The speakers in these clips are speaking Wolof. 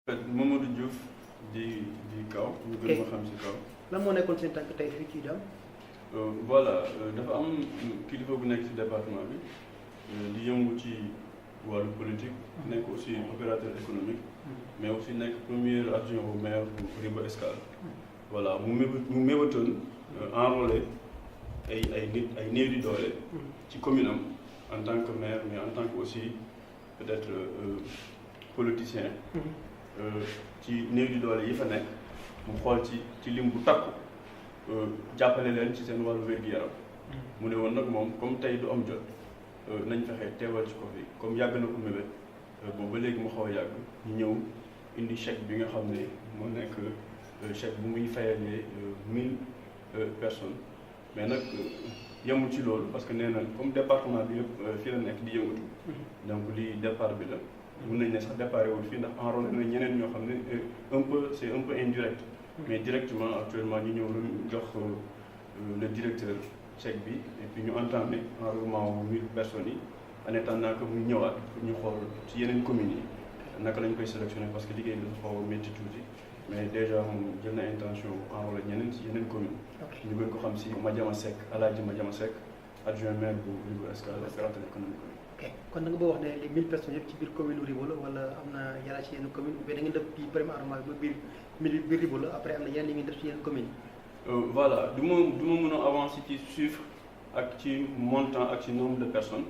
Mamadou Diouf di kaw ñu gën ma xam ci kaw. lan moo nekkoon seen tànk tey fii ci IDAM. Voilà dafa am kilifa bu nekk ci département bi di yëngu ci wàllu politique nekk aussi opérateur économique mais aussi nekk premier adjoint au maire bu Ribot Escale. Voilà mu mébatoon enrôler ay nit ay néew di doole ci commune am en tant que maire mais en tant que aussi peut-être politicien. Ci néew di doole yi fa nekk mu xool ci lim bu takku jàppale leen ci seen wàllu wér-gu-yaram mu ne woon nag moom comme tey du am jot nañ fexe teewal ci ko fi comme yàgg na ko mébét boobu ba léegi mu xaw a yàgg ñu ñëw indi chèque bi nga xam ne moo nekk chèque bu muy fayalee 1000 personnes mais nag yemul ci loolu parce que nee na comme département bi yëpp fii la nekk di yëngatu donc lii départ bi la mun nañ ne sax départ wul fii ndax enrôlé na ñeneen ñoo xam ne c'est un peu indirect mais directement actuellement ñu ñëw jox le directeur chèque bi et puis ñu entamé enrôlement wu 1000 personnes yi en attendant que mu ñëwaat pour ñu xool ci yeneen communes yi naka lañ koy sélectionné parce que liggéey bi dafa xaw a métti tuuti mais déjà moom jël na intention enrôlé ñeneen ci yeneen communes ñu gën ko xam si Madiama Seck Alaaji Madiama Seck adjoint maire bu Ribot Escale opérateur économique. ok kon da nga bëgg wax ne les 1000 personnes yëpp ci biir commune Ribot la wala am na yàlla ci yenn commune mais da ngeen def bii premier arrondissement ba biir Ribot la après am na yeneen yi ngeen def ci yenn commune voilà du ma mën a avancer ci chiffre ak ci montant ak ci nombre de personnes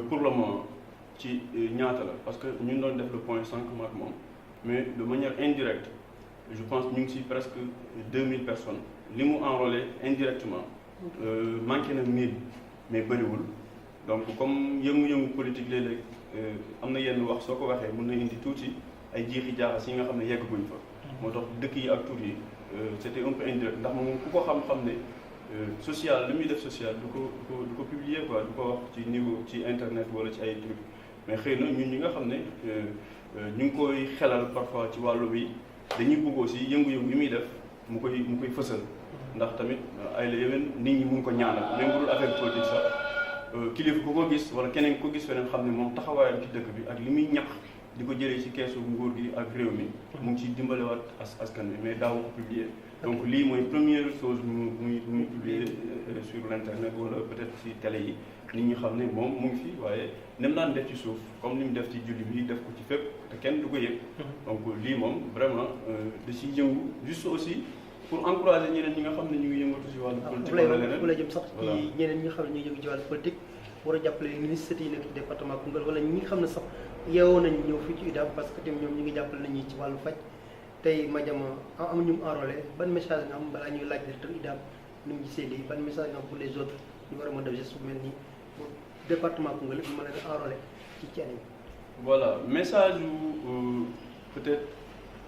pour le moment ci ñaata la parce que ñu doon def le point 5 ak moom mais de manière indirecte je pense ñu ngi ci presque 2000 personnes li mu enrôlé indirectement manqué na 1000 mais bëriwul. Donc comme yëngu-yëngu politique léeg-léeg am na yenn wax soo ko waxee mën na indi tuuti ay jiixi jaaxas yi nga xam ne yegguñ fa. moo tax dëkk yi ak tur yi c'était un peu indirect ndax moom ku ko xam-xam ne social li muy def social du ko publier quoi du ko wax ci niveau ci internet wala ci ay trucs mais xëy na ñun ñi nga xam ne ñu ngi koy xelal parfois ci wàllu bi dañuy bëgg aussi yëngu-yëngu yi muy def mu koy fësal ndax tamit ay la yeneen nit ñi mun ko ñaanal même bu dul affaire politique sax. kilifa ku ko gis wala keneen ku ko gis feneen xam ne moom taxawaayam ci dëkk bi ak li muy ñax di ko jëlee ci keesu nguur gi ak réew mi mu ngi ciy dimbalewaat askan bi mais daaw ko publier donc lii mooy première chose muy publier sur l'internet wala peut-être ci télé yi nit ñi xam ne moom mu ngi fi waaye nem daan def ci suuf comme ni mu def ci julli bi def ko ci fépp te kenn du ko yëg donc lii moom vraiment da ciy yëngu juste aussi pour encourager ñeneen ñi nga xam ne ñu ngi yëngatu ci wàllu politique wala leneen fu la jëm sax ci ñeneen ñi nga xam ne ñu ngi yëngu ci wàllu politique war a jàppale ministres yi nekk ci département Koungheul wala ñi nga xam ne sax yeewoo nañ ñëw fii ci IDAM parce que tamit ñoom ñu ngi jàppale nañu ci wàllu faj tey Madiama am ñu enrôlé ban message nga am balaa ñuy laaj directeur IDAM ni mu gisee lii ban message nga am pour les autres ñu war a mën a def geste bu mel nii pour département Koungheul bi mën a enrôlé ci année bi. Voilà message yu peut-être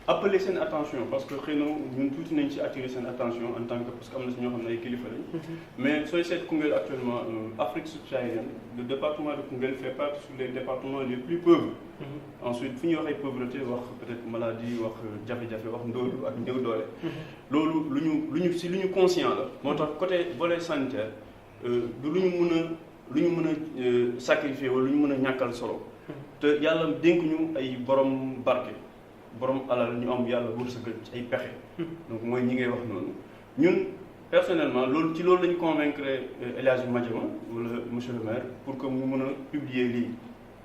appeler seen attention parce que xëy na ñun tuuti nañ ci attirer seen attention en tant que parce que am na si ñoo xam ne ay kilifa lañ. mais sooy seet Koungheul actuellement Afrique subsaharienne le département de Koungheul fait partie sur les départements les plus pauvres. Ensuite fu ñuy waxee pauvreté wax peut-être maladie wax jafe-jafe wax ndóol ak néew doole. loolu lu ñu conscient la. moo tax côté volet sanitaire du lu ñu mën a sacrifier wala lu ñu mën a ñàkkal solo. te yàlla dénk ñu ay borom barke. borom alal ñu am yàlla wërsëgal ci ay pexe. donc mooy ñi ngay wax noonu ñun personnellement loolu lañu convaincre El Hadji Madiama wala monsieur le maire pour que mu mën a publier lii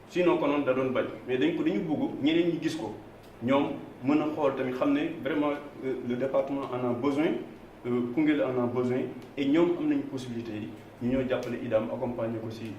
sinon konoon da doon bañ mais dañu bëgg ñeneen ñi gis ko ñoom mën a xool tamit xam ne vraiment le département en a besoin Koungheul en a besoin et ñoom am nañu possibilité yi ñu ñoo jàppale IDAM accompagner ko si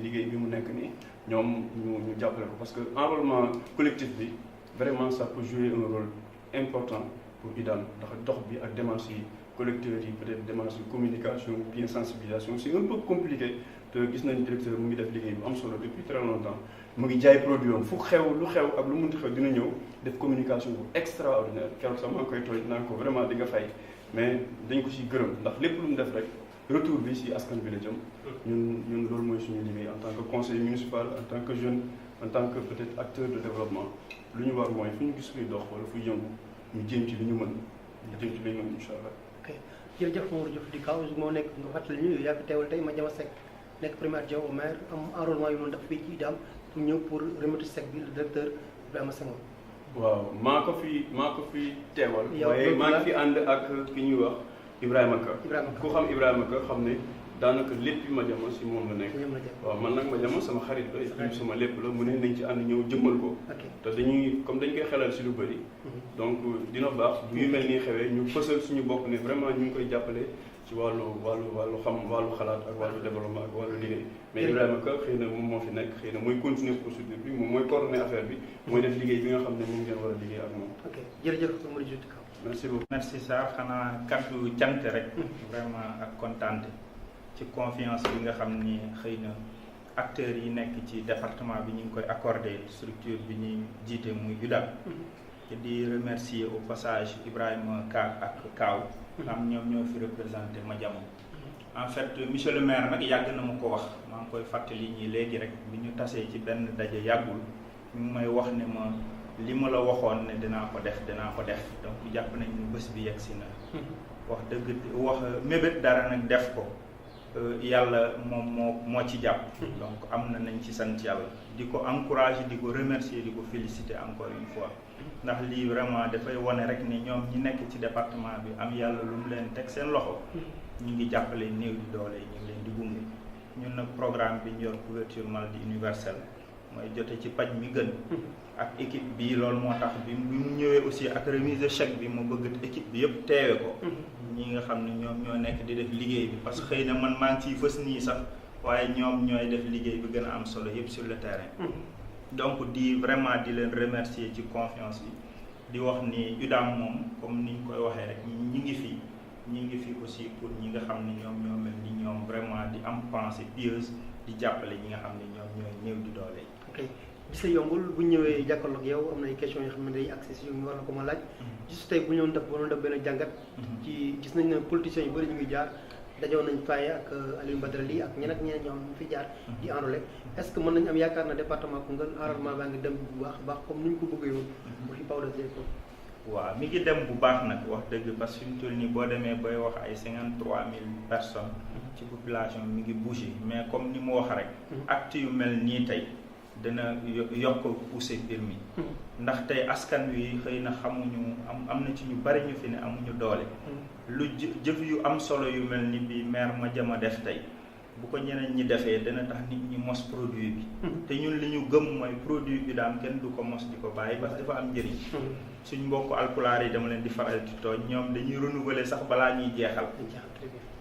liggéey bi mu nekk nii ñoom ñu jàppale ko parce que enrôlement collectif bi vraiment ça peut jouer un rôle important pour IDAM ndax dox bi ak démarche yi collecteurs yi peut-être démarche de communication bien sensibilisation c'est un peu compliqué te gis nañ directeur mu ngi def liggéey bu am solo depuis très longtemps mu ngi jaay produit am fu xew lu xew ak lu munti xew dina ñëw def communication bu extraordinaire keroog sax maa ngi koy tooñ naan ko vraiment di nga fay mais dañ ko ciy gërëm ndax lépp lu mu def rek retour bi ci askan bi la jëm ñun loolu mooy suñu liggéey en tant que conseiller municipal en tant que jeune en tant que peut-être acteur de développement lu ñu war mooy fu ñu gis luy dox wala fu yëngu ñu jéem ci li ñu mën incha allah. ok jërëjëf Mamadou Diouf di kaw moo nekk nga fàttali ñu yaa fi teewal tey Madiama Seck nekk premier adjoint au maire am enrôlement yu noonu def fii ci IDAM pour ñëw pour remettre chèque bi le directeur Ibrahima Senghor. waaw maa ko fi teewal. waaye maa ngi fi ànd ak ki ñuy wax Ibrahima Ka. ku xam Ibrahima Ka xam ne daanaka lépp Madiama si moom la nekk. waaw man nag Madiama sama xarit la et sama lépp la mu ne nañ ci ànd ñëw jëmmal ko. te dañuy dañ koy xelal si lu bëri. donc dina baax bu yu mel nii xewee ñu fësal suñu bopp ne vraiment ñu ngi koy jàppale ci wàllu xalaat ak wàllu développement ak wàllu liggéey. mais Ibrahima Ka xëy na moom moo fi nekk xëy na mooy continuer procédure bi moom mooy coordonner affaire bi mooy def liggéey bi nga xam ne moom ngeen war a liggéey ak moom. ok jërëjëf Mamadou Ka. merci beaucoup. merci Sarr xanaa kaddu cant rek. vraiment ak kontaante ci confiance bi nga xam ni xëy na acteurs yi nekk ci département bi ñu ngi koy accordé structure bi ñuy jiite muy UDAP. te di remercier au passage Ibrahima Ka ak Kaaw. am ñoom ñoo fi représenté Madiama. en fait monsieur le maire nag yàgg na ma ko wax maa ngi koy fàttali ñi léegi rek bi ñu tasee ci benn daje yàggul ñu ngi may wax ne ma li ma la waxoon ne dinaa ko def donc jàpp nañ ni bés bi yegg si na. wax dëgg wax mébét dara nag def ko yàlla moom moo ci jàpp. donc am nañ ci sant yàlla di ko encourager di ko remercier di ko féliciter encore une fois. ndax lii vraiment dafay wane rek ni ñoom ñi nekk ci département bi am yàlla lu mu leen teg seen loxo. ñu ngi jàppale néew di doole ñu ngi leen di gunge ñun nag programme bi ñu yor couverture maladie universelle mooy jote ci paj mi gën. ak équipe bi loolu moo tax bi mu ñëwee aussi ak remise de chèque bi mu bëgg équipe bi yëpp teewe ko. ñi nga xam ne ñoom ñoo nekk di def liggéey bi parce que xëy na man maa ngi ciy fës nii sax waaye ñoom ñooy def liggéey bi gën a am solo yëpp sur le terrain. donc di vraiment di leen remercier ci confiance bi di wax ni UDAM moom comme ni ñu koy waxee rek ñi ngi fi aussi pour ñi nga xam ne ñoom ñoo mel ni ñoom vraiment di am pensée pieuse di jàppale ñi nga xam ne ñoom ñooy néew di doole. ok gis yombul bu ñëwee jàkkaarloog yow am na ay questions yoo xam ne day accès yu ñu war na ko ma laaj. juste tey bu ñu doon def benn jàngat. ci gis nañ ne politiciens yu bëri ñu ngi jaar. dajoon nañ Faye ak Aliou Badara Ly ak ñeneen ñoom ñu fi jaar di enrôler est-ce que mën nañu am yaakaar na département Koungheul enrôlement baa ngi dem bu baax comme ni ñu ko bëggee woon bu fi Paodo ko. waaw mi ngi dem bu baax nag wax dëgg parce que fi mu toll nii boo demee bay wax ay 53 000 personnes. ci population mi ngi bougé mais comme ni mu wax rek. acte yu mel nii tey dana yokk poussé mbir mi. ndax tey askan wi xëy na xamuñu am na ci ñu bari ñu fi ne amuñu doole. lu jëf yu am solo yu mel ni bi maire Madiama def tey bu ko ñeneen ñi defee dana tax nit ñi mos produit bi. te ñun li ñu gëm mooy produit bi daam kenn du ko mos di ko bàyyi parce que dafa am njëriñ. suñ mbokku alpulaar yi dama leen di faral di tooñ ñoom dañuy renouveler sax balaa ñuy jeexal.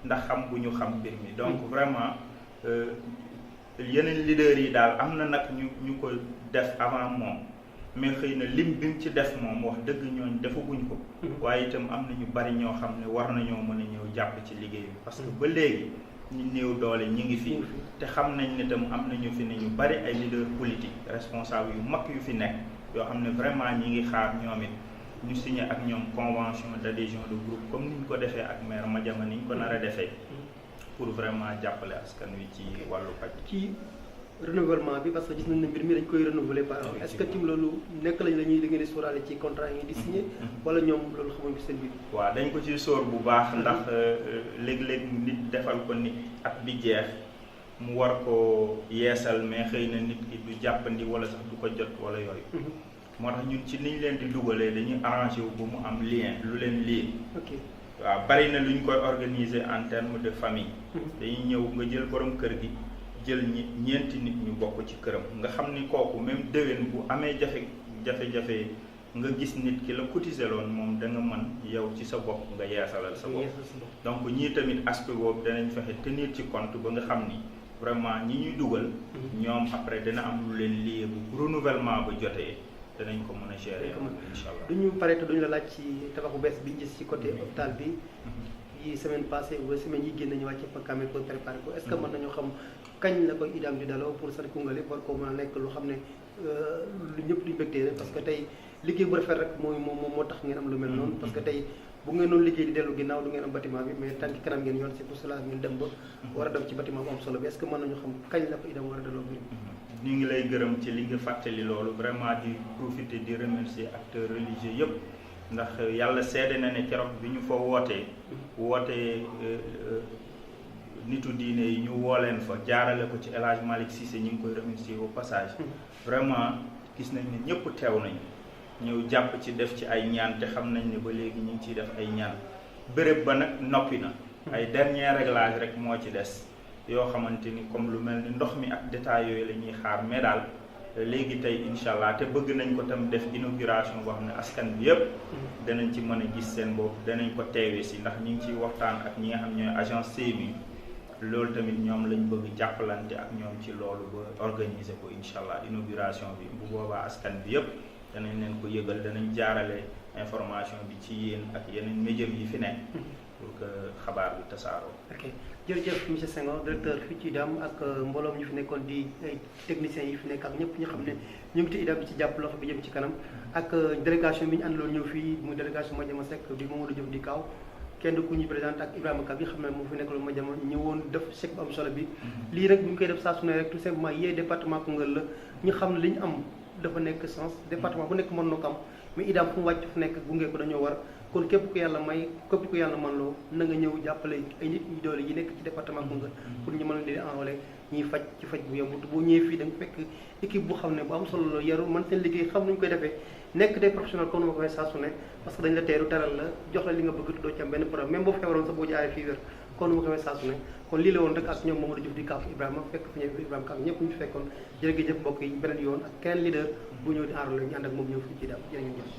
ndax xam bu ñu xam mbir mi donc vraiment. yeneen leaders yi daal am na nag ñu ko def avant moom mais xëy na lim bi mu ci def moom wax dëgg ñooñ defaguñ ko. waaye itam am na ñu bari ñoo xam ne war nañoo mën a ñëw jàpp ci liggéey bi parce que ba léegi ñu néew doole ñi ngi fi. te xam nañ ne itam am na ñu fi ne ñu bari ay leaders politiques responsable yu mag yu fi nekk yoo xam ne vraiment ñi ngi xaar ñoom it ñu signé ak ñoom convention d'adhésion de groupe comme ni ñu ko defee ak maire Madiama ni ñu ko nar a defee. pour vraiment jàppale askan wi ci wàllu paj. ci renouvellement bi parce que gis nañ ne mbir mi dañ koy renouveler par an est-ce que tim loolu nekk lañ la ñuy li ngeen di sóoraale ci contrat yi di signé wala ñoom loolu xamuñ seen biir. waaw dañ ko ci sóor bu baax ndax léeg-léeg nit defal ko nit at bi jeex mu war ko yeesal mais xëy na nit ki du jàppandi wala sax du ko jot wala yooyu. moo tax ñun ci niñ leen di dugalee dañuy arrangé wu ba mu am lien lu leen lii. waaw bari na lu ñu koy organiser en terme de famille. dañuy ñëw nga jël borom kër gi jël ñeenti nit ñu bokk ci këram nga xam ni kooku même déwén bu amee jafe-jafe nga gis nit ki la cotiser loon moom da nga mën yow ci sa bopp nga yeesalal sa bopp. donc ñii tamit aspect boobu danañ fexe tenir ci compte ba nga xam ni vraiment ñi ñuy dugal. ñoom après dana am lu leen lié bu renouvellement ba jotee. danañ ko mën a gérer incha allah. duñu pare te duñu la laaj ci tabax bu bees bi ñu gis ci côté hôpital bi yi semaine passée wala semaine yi génn nañu wàcce fa kamé ko préparé ko est-ce que mën nañoo xam kañ la koy UDAM di daloo pour sar Koungheul war ko mën a nekk lu xam ne lu ñëpp duñu bégtee parce que tey liggéey bu rafet rek moo tax ngeen am lu mel noonu parce que tey bu ngeen doon liggéey di dellu ginnaaw du ngeen am bâtiment bi mais tànki kanam ngeen yoon c'est pour cela ngeen dem ba war a dem ci bâtiment bu am solo bi est-ce que mën nañu xam kañ la ko UDAM war a daloo mbir ñu ngi lay gërëm ci li nga fàttali loolu vraiment di profiter di remercier acteurs religieux yëpp ndax yàlla seede na ne keroog bi ñu fa wootee nitu diine yi ñu woo leen fa jaarale ko ci El Hadj Malick Cissé ñu ngi koy remercier au passage vraiment gis nañ ne ñëpp teew nañu ñëw jàpp ci def ci ay ñaan te xam nañ ne ba léegi ñu ngi ciy def ay ñaan béréb ba nag noppi na ay dernier réglage rek moo ci des yoo xamante ni comme lu mel ni ndox mi ak détails yooyu la ñuy xaar mais daal léegi tey incha allah te bëgg nañ ko tam def inauguration boo xam ne askan bi yëpp danañ ci mën a gis seen bopp danañ ko teewee si ndax ñu ngi ciy waxtaan ak ñi nga xam ñooy agence CMU loolu tamit ñoom lañ bëgg jàppalante ak ñoom ci loolu ba organiser ko incha allah inauguration bi bu boobaa askan bi yëpp danañ leen ko yëgal danañ jaarale information bi ci yéen ak yeneen médias yi fi nekk pour que xabaar bi tasaaroo. ok jërëjëf monsieur Senghor directeur fii ci IDAM ak mbooloom ñu fi nekkoon di ay techniciens yi fi nekk ak ñëpp ñu xam ne ñu ngi ci IDAM bi ci jàpp loxo bi jëm ci kanam ak délégation bi ñu àndaloon ñëw fii muy délégation Madiama Seck bi Mamadou Diop di Kaaw kenn ku ñuy présenté ak Ibrahima Ka bi xam ne moo fi nekkaloon Madiama ñëwoon def chèque bu am solo bi lii rek bu ñu koy def saa su ne rek tout simplement yee département Koungheul la ñu xam ne li ñu am dafa nekk sens département bu nekk mën na ko am mais IDAM fu mu wàcc fu nekk gunge ko dañoo war kon képp ku yàlla may képp ku yàlla mën loo na nga ñëw jàppale ay nit ñu doole yi nekk ci département Koungheul pour ñu mën leen enrôler ñuy faj ci faj bu yomb boo ñëwee fii da nga fekk équipe bu xam ne bu am solo la yaru man seen liggéey xam nañu koy defee nekk des professionnels comme ni ma ko waxee saa su ne parce que dañ la teeru teral la jox la li nga bëgg doo ci am benn problème même boo feebaroon sax boo jaaree fii wér comme ni ma ko waxee saa su ne kon lii la woon rek ak ñoom Mamadou Diouf di Kaaf Ibrahima fekk fi ñëw Ibrahima Kaaf ñëpp ñu fekkoon jërëjëf mbokk yi beneen yoon ak keneen leader bu ñëw di enrôler ñu ànd ak moom ñëw fii ci daal jërë ngeen jëf